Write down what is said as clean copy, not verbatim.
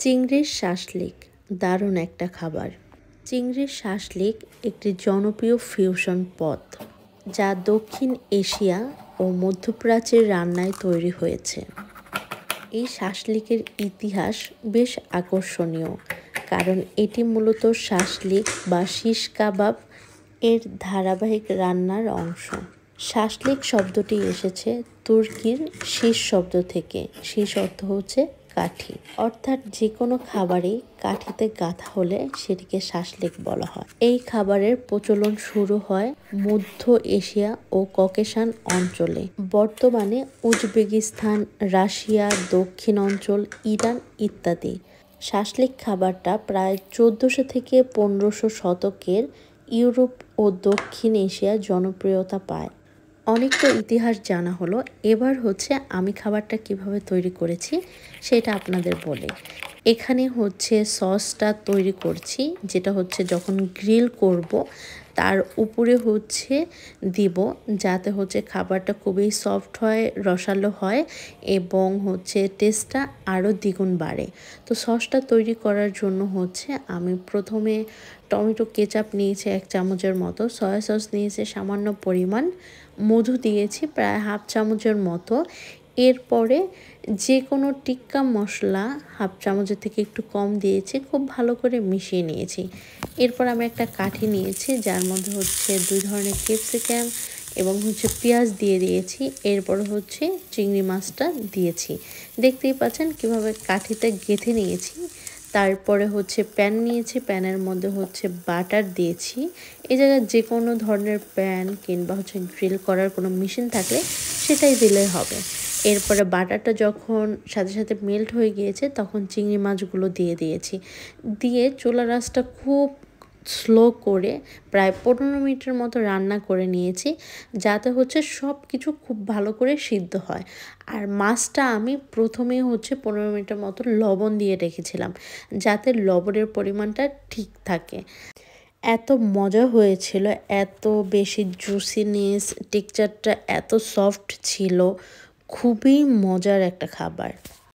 চিংড়ির শাসলিক দারুণ একটা খাবার। চিংড়ির শাসলিক একটি জনপ্রিয় ফিউশন পদ, যা দক্ষিণ এশিয়া ও মধ্যপ্রাচ্যের রান্নায় তৈরি হয়েছে। এই শাসলিকের ইতিহাস বেশ আকর্ষণীয়, কারণ এটি মূলত শাসলিক বা শিশ কাবাব এর ধারাবাহিক রান্নার অংশ। শাসলিক শব্দটি এসেছে তুর্কির শিশ শব্দ থেকে। শিশ অর্থ হচ্ছে কাঠি, অর্থাৎ যে কোনো খাবারই কাঠিতে গাঁথা হলে সেটিকে শাসলিক বলা হয়। এই খাবারের প্রচলন শুরু হয় মধ্য এশিয়া ও ককেশান অঞ্চলে। বর্তমানে উজবেকিস্তান, রাশিয়া, দক্ষিণ অঞ্চল, ইরান ইত্যাদি। শাসলিক খাবারটা প্রায় 1400 থেকে 1500 শতকের ইউরোপ ও দক্ষিণ এশিয়ায় জনপ্রিয়তা পায়। অনেকটা ইতিহাস জানা হলো, এবার হচ্ছে আমি খাবারটা কিভাবে তৈরি করেছি সেটা আপনাদের বলি। এখানে হচ্ছে সসটা তৈরি করছি, যেটা হচ্ছে যখন গ্রিল করব তার উপরে হচ্ছে দিব, যাতে হচ্ছে খাবারটা খুবই সফট হয়, রসালো হয় এবং হচ্ছে টেস্টটা আরও দ্বিগুণ বাড়ে। তো সসটা তৈরি করার জন্য হচ্ছে আমি প্রথমে টমেটো কেচাপ নিয়েছি 1 চামচের মতো, সয়া সস নিয়েছি সামান্য পরিমাণ, মধু দিয়েছি প্রায় 1/2 চামচের মতো। এরপরে যে কোনো টিক্কা মশলা 1/2 চামচের থেকে একটু কম দিয়েছি, খুব ভালো করে মিশিয়ে নিয়েছি। এরপর আমি একটা কাঠি নিয়েছি, যার মধ্যে হচ্ছে 2 ধরনের ক্যাপসিকাম এবং হচ্ছে পেঁয়াজ দিয়ে দিয়েছি। এরপর হচ্ছে চিংড়ি মাছটা দিয়েছি। দেখতেই পাচ্ছেন কিভাবে কাঠিতে গেঁথে নিয়েছি। তারপরে হচ্ছে প্যান নিয়েছি, প্যানের মধ্যে হচ্ছে বাটার দিয়েছি। এই জায়গায় যে কোনো ধরনের প্যান কিংবা হচ্ছে গ্রিল করার কোনো মেশিন থাকলে সেটাই দিলেই হবে। এরপরে বাটারটা যখন সাথে সাথে মেল্ট হয়ে গিয়েছে, তখন চিংড়ি মাছগুলো দিয়ে দিয়েছি। দিয়ে চুলার আঁচটা খুব স্লো করে প্রায় 15 মিনিটের মতো রান্না করে নিয়েছি, যাতে হচ্ছে সব কিছু খুব ভালো করে সিদ্ধ হয়। আর মাছটা আমি প্রথমে হচ্ছে 15 মিনিটের মতো লবণ দিয়ে রেখেছিলাম, যাতে লবণের পরিমাণটা ঠিক থাকে। এত মজা হয়েছিল, এত বেশি জুসিনেস, টেক্সচারটা এত সফট ছিল, খুবই মজার একটা খাবার।